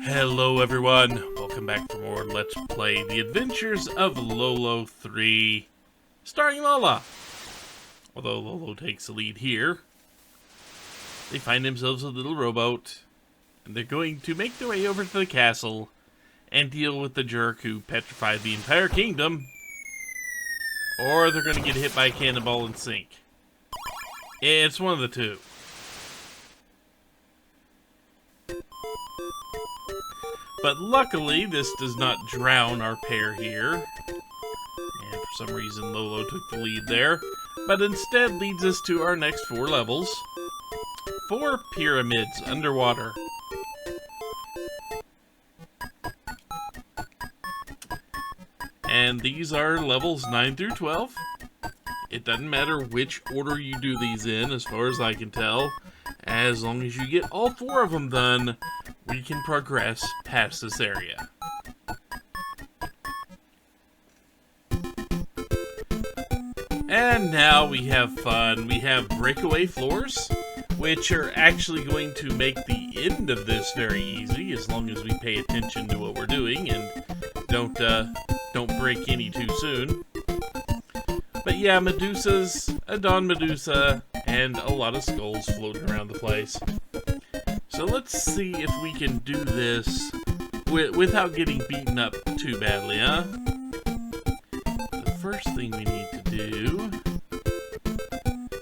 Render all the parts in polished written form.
Hello everyone, welcome back for more Let's Play The Adventures of Lolo 3, starring Lola. Although Lolo takes the lead here, they find themselves a little rowboat, and they're going to make their way over to the castle and deal with the jerk who petrified the entire kingdom, or they're going to get hit by a cannonball and sink. It's one of the two. But luckily, this does not drown our pair here. And for some reason, Lolo took the lead there. But instead leads us to our next 4 levels. 4 pyramids underwater. And these are levels 9 through 12. It doesn't matter which order you do these in, as far as I can tell. As long as you get all 4 of them done, we can progress past this area. And now we have fun. We have breakaway floors, which are actually going to make the end of this very easy, as long as we pay attention to what we're doing and don't break any too soon. But yeah, Medusas, a Dawn Medusa, and a lot of skulls floating around the place. So let's see if we can do this without getting beaten up too badly, huh? The first thing we need to do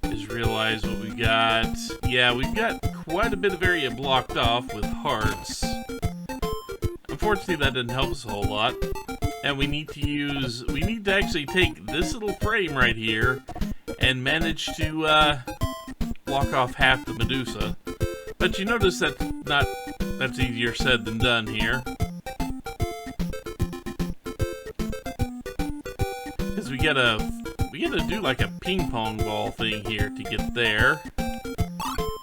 is realize what we got. Yeah, we've got quite a bit of area blocked off with hearts. Unfortunately, that didn't help us a whole lot. And we need to actually take this little frame right here and manage to block off half the Medusa. But you notice that's easier said than done here. Because we gotta do like a ping pong ball thing here to get there.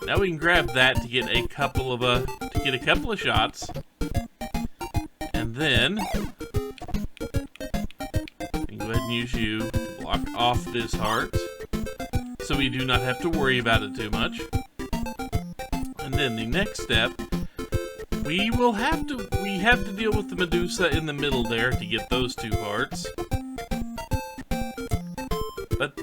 Now we can grab that to get a couple of shots. And then we can go ahead and use you to block off this heart, so we do not have to worry about it too much. And then the next step, we have to deal with the Medusa in the middle there to get those 2 hearts. But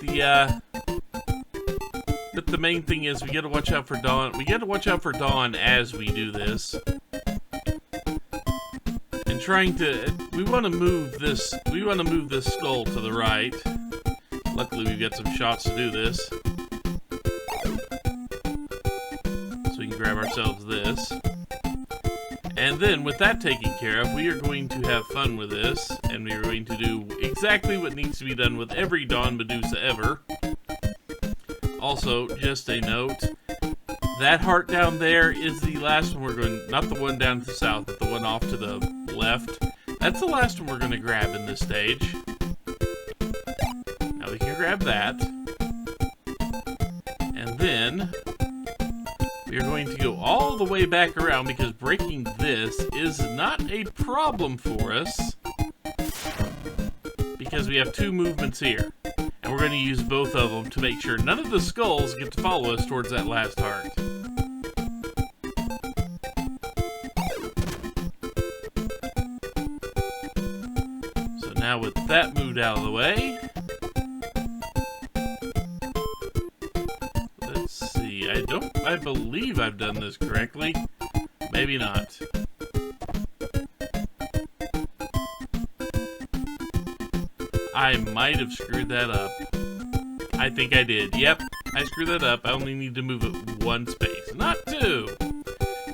the main thing is we gotta watch out for Dawn. We gotta watch out for Dawn as we do this. And we want to move this skull to the right. Luckily, we've got some shots to do this. So we can grab ourselves this. And then, with that taken care of, we are going to have fun with this. And we are going to do exactly what needs to be done with every Dawn Medusa ever. Also, just a note, that heart down there is the last one we're going, not the one down to the south, but the one off to the left. That's the last one we're going to grab in this stage. Now we can grab that. And then we are going to go all the way back around, because breaking this is not a problem for us, because we have 2 movements here. And we're going to use both of them to make sure none of the skulls get to follow us towards that last heart. So now with that moved out of the way, let's see, I believe I've done this correctly. Maybe not. I might have screwed that up. I think I did. Yep, I screwed that up. I only need to move it 1 space, not 2.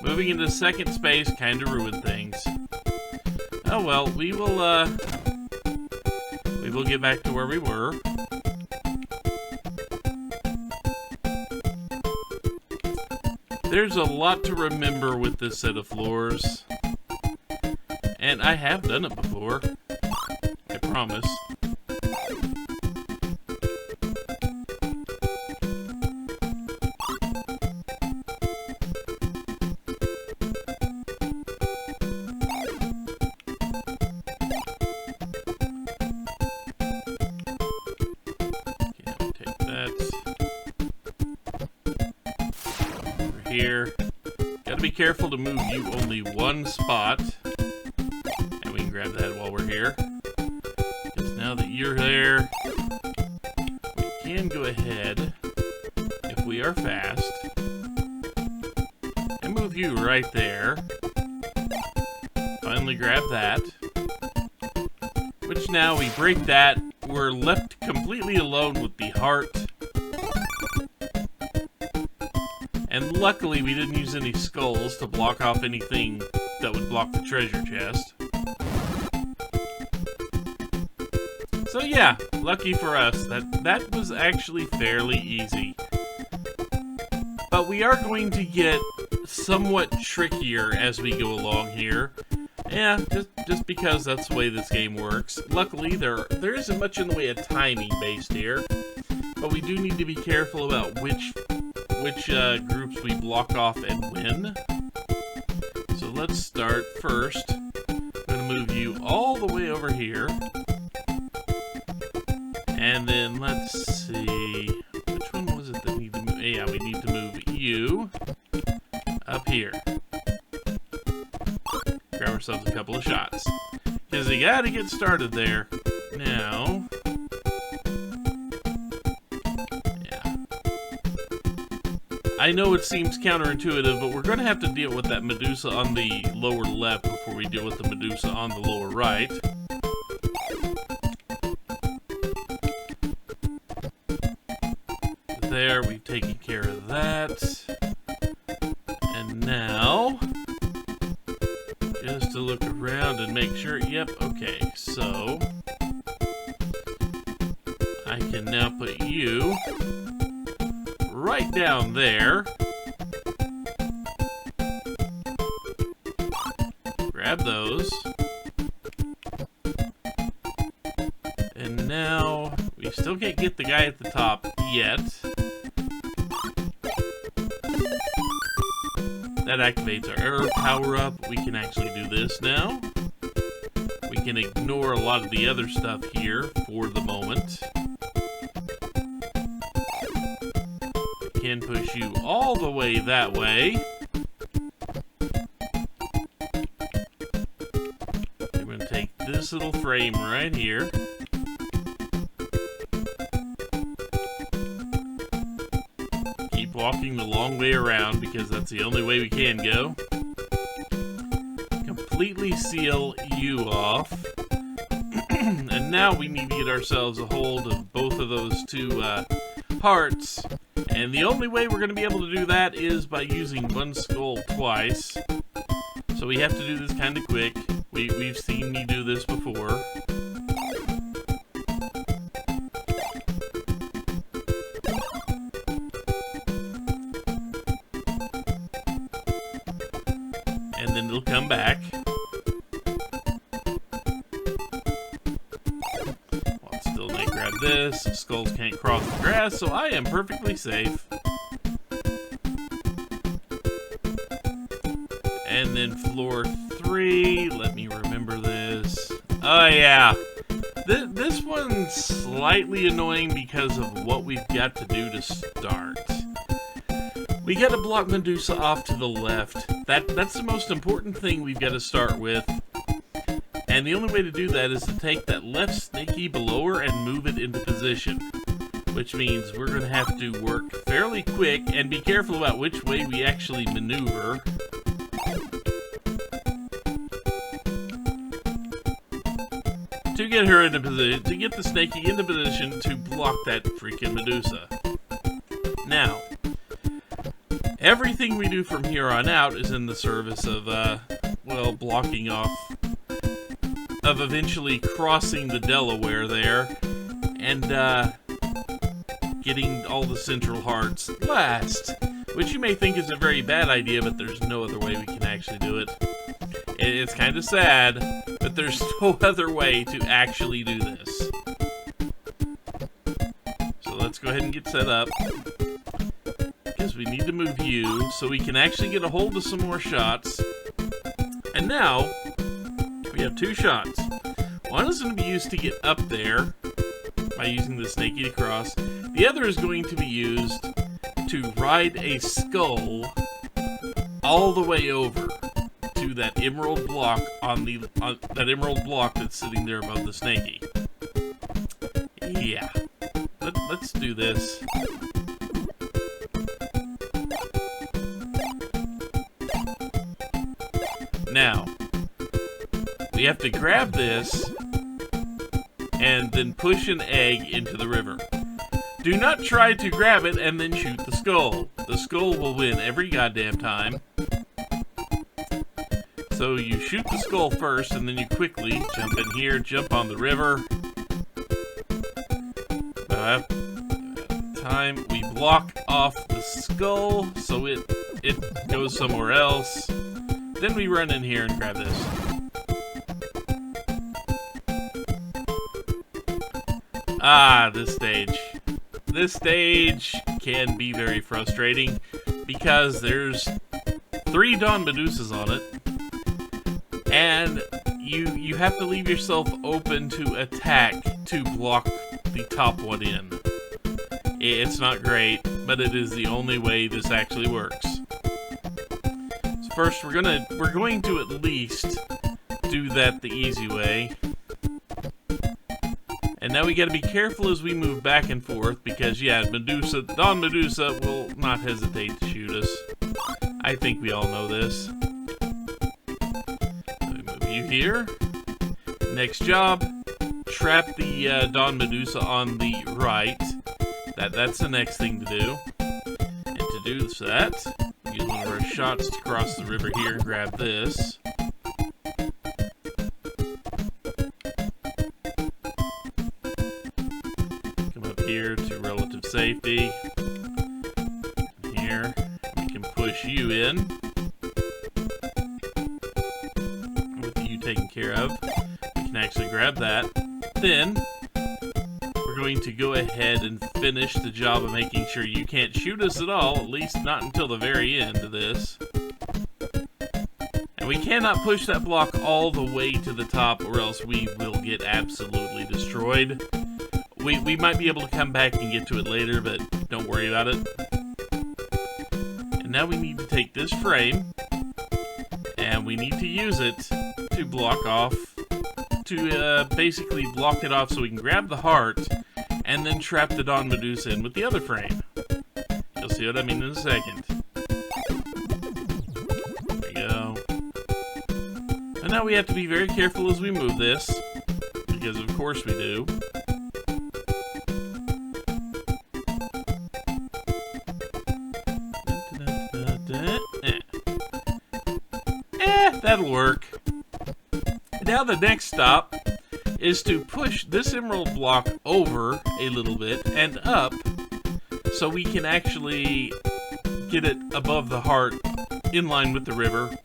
Moving into 2nd space kind of ruined things. Oh well, we will get back to where we were. There's a lot to remember with this set of floors. And I have done it before. I promise. Here. Gotta be be careful to move you only one spot. And we can grab that while we're here. Because now that you're there, we can go ahead, if we are fast, and move you right there. Finally grab that. Which now we break that. We're left completely alone with the heart. And luckily we didn't use any skulls to block off anything that would block the treasure chest. So yeah, lucky for us, that was actually fairly easy. But we are going to get somewhat trickier as we go along here. Yeah, just because that's the way this game works. Luckily, there isn't much in the way of timing based here, but we do need to be careful about which groups we block off and when. So let's start first. I'm gonna move you all the way over here, and then let's see, which one was it that need to move? Yeah, we need to move you up here. Grab ourselves a couple of shots. Because we gotta get started there. Now. Yeah. I know it seems counterintuitive, but we're gonna have to deal with that Medusa on the lower left before we deal with the Medusa on the lower right. There, we've taken care of that. And now, just to look around and make sure, yep, okay, so I can now put you right down there. Grab those. And now, we still can't get the guy at the top yet. That activates our arrow power-up. We can actually do this now. We can ignore a lot of the other stuff here for the moment. We can push you all the way that way. We're going to take this little frame right here. Walking the long way around because that's the only way we can go. Completely seal you off. And now we need to get ourselves a hold of both of those two parts. And the only way we're going to be able to do that is by using one skull twice. So we have to do this kind of quick. We've seen me do this before. And then it'll come back. Well, still may grab this. Skulls can't cross the grass, so I am perfectly safe. And then floor 3. Let me remember this. Oh yeah. This one's slightly annoying because of what we've got to do to start. We gotta block Medusa off to the left. That's the most important thing we've got to start with. And the only way to do that is to take that left snaky below her and move it into position. Which means we're going to have to work fairly quick and be careful about which way we actually maneuver. To get her into position, to get the snaky into position to block that freaking Medusa. Now, everything we do from here on out is in the service of, well, blocking off, of eventually crossing the Delaware there, and, getting all the central hearts last. Which you may think is a very bad idea, but there's no other way we can actually do it. It's kind of sad, but there's no other way to actually do this. So let's go ahead and get set up. Because we need to move you so we can actually get a hold of some more shots. And now, we have 2 shots. One is going to be used to get up there by using the snaky to cross. The other is going to be used to ride a skull all the way over to that emerald block that emerald block that's sitting there above the snaky. Yeah. Let's do this. Now, we have to grab this and then push an egg into the river. Do not try to grab it and then shoot the skull. The skull will win every goddamn time. So you shoot the skull first, and then you quickly jump in here, jump on the river. Time we block off the skull so it goes somewhere else. Then we run in here and grab this. This stage. This stage can be very frustrating because there's 3 Dawn Medusas on it, and you have to leave yourself open to attack to block the top one in. It's not great, but it is the only way this actually works. So first, we're going to at least do that the easy way. And now we gotta be careful as we move back and forth because, yeah, Dawn Medusa will not hesitate to shoot us. I think we all know this. Let me move you here. Next job, trap the Dawn Medusa on the right. That's the next thing to do. And to do that, use one of our shots to cross the river here and grab this. Come up here to relative safety. Here, we can push you in. With you taken care of, we can actually grab that. Then, we're going to go ahead and finish the job of making sure you can't shoot us at all, at least not until the very end of this. And we cannot push that block all the way to the top or else we will get absolutely destroyed. We might be able to come back and get to it later, but don't worry about it. And now we need to take this frame, and we need to use it to block off, to basically block it off so we can grab the heart, and then trap the Dawn Medusa in with the other frame. You'll see what I mean in a second. There we go. And now we have to be very careful as we move this, because of course we do. That'll work. Now the next stop is to push this emerald block over a little bit and up so we can actually get it above the heart in line with the river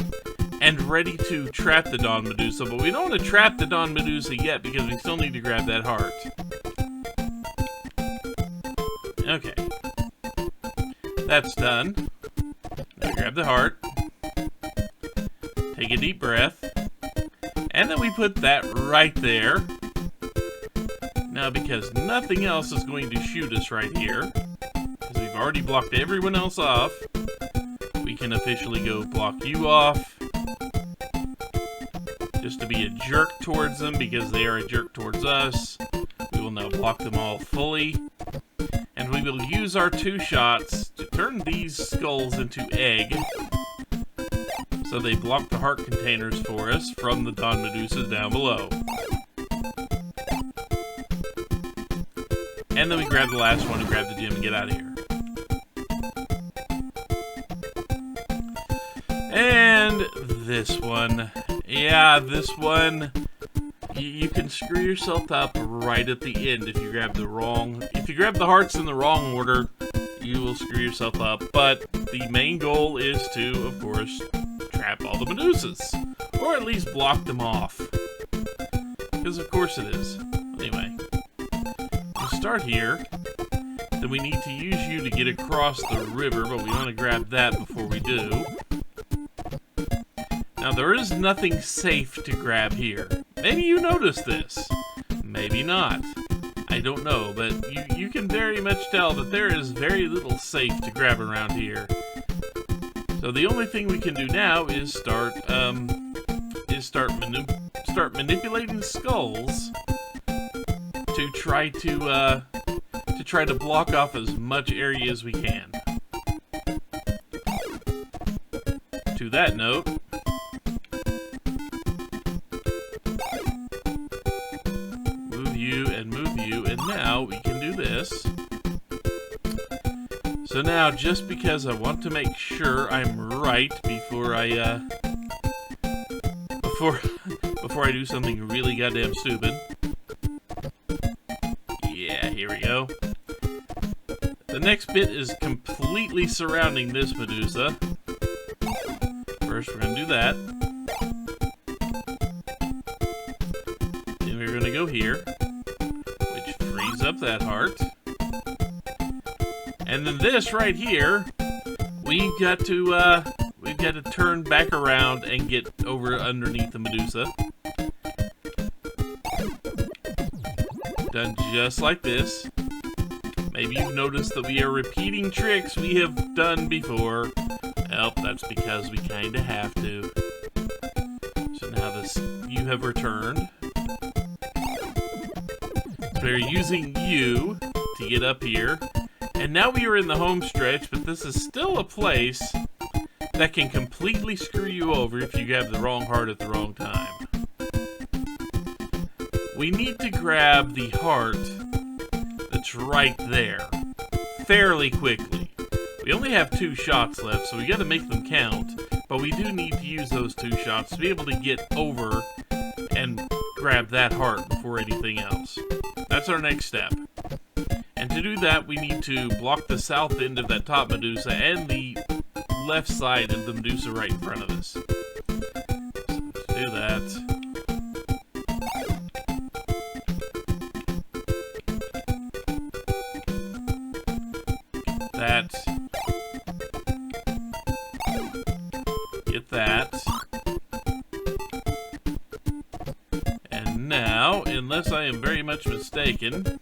and ready to trap the Dawn Medusa. But we don't want to trap the Dawn Medusa yet because we still need to grab that heart. Okay. That's done. Now grab the heart. Take a deep breath. And then we put that right there. Now, because nothing else is going to shoot us right here, because we've already blocked everyone else off, we can officially go block you off. Just to be a jerk towards them, because they are a jerk towards us. We will now block them all fully. And we will use our 2 shots to turn these skulls into egg. So they block the heart containers for us from the Dawn Medusas down below. And then we grab the last one and grab the gem and get out of here. And this one. Yeah, this one. You can screw yourself up right at the end if you grab the wrong... If you grab the hearts in the wrong order, you will screw yourself up. But the main goal is to, of course, trap all the Medusas. Or at least block them off. Because of course it is. Anyway. We'll start here. Then we need to use you to get across the river, but we want to grab that before we do. Now there is nothing safe to grab here. Maybe you noticed this. Maybe not. I don't know, but you can very much tell that there is very little safe to grab around here. So the only thing we can do now is start manipulating skulls to try to block off as much area as we can. To that note, move you, and now we can do this. So now, just because I want to make sure I'm right before I do something really goddamn stupid. Yeah, here we go. The next bit is completely surrounding this Medusa. First, we're gonna do that. Then we're gonna go here, which frees up that heart. And then this right here, we've got to turn back around and get over underneath the Medusa. Done just like this. Maybe you've noticed that we are repeating tricks we have done before. Well, that's because we kinda have to. So now you have returned. So we're using you to get up here. And now we are in the home stretch, but this is still a place that can completely screw you over if you have the wrong heart at the wrong time. We need to grab the heart that's right there fairly quickly. We only have 2 shots left, so we gotta make them count, but we do need to use those 2 shots to be able to get over and grab that heart before anything else. That's our next step. And to do that, we need to block the south end of that top Medusa and the left side of the Medusa right in front of us. So to do that, get that, and now, unless I am very much mistaken,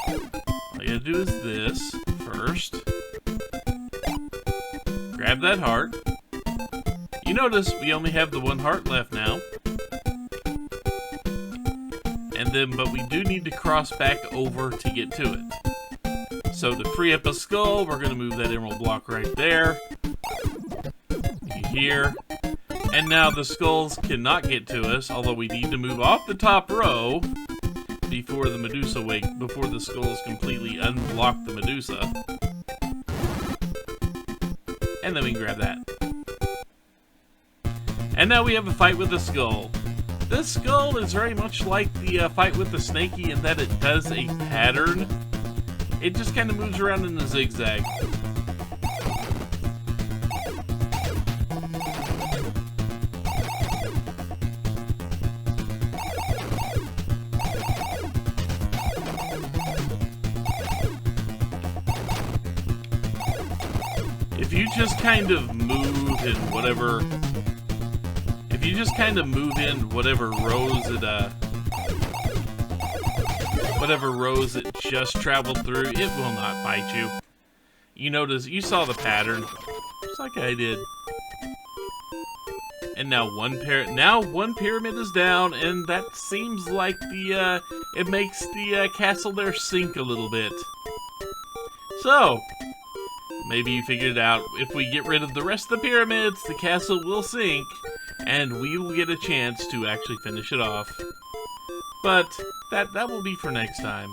all you gotta do is this first. Grab that heart. You notice we only have the 1 heart left now. And then, but we do need to cross back over to get to it. So to free up a skull, we're gonna move that emerald block right there. Here. And now the skulls cannot get to us, although we need to move off the top row before the Medusa before the skulls completely unblock the Medusa. And then we can grab that. And now we have a fight with the skull. This skull is very much like the fight with the Snaky in that it does a pattern. It just kind of moves around in a zigzag. If you just kind of move in whatever... If you just kind of move in whatever rows it just traveled through, it will not bite you. You notice, you saw the pattern, just like I did. And now one pyramid is down, and that seems like it makes the castle there sink a little bit. So, maybe you figured it out. If we get rid of the rest of the pyramids, the castle will sink, and we will get a chance to actually finish it off. But that will be for next time.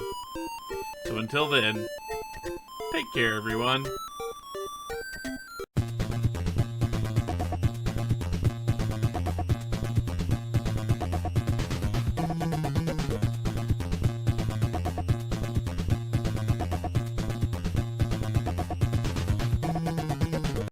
So until then, take care, everyone.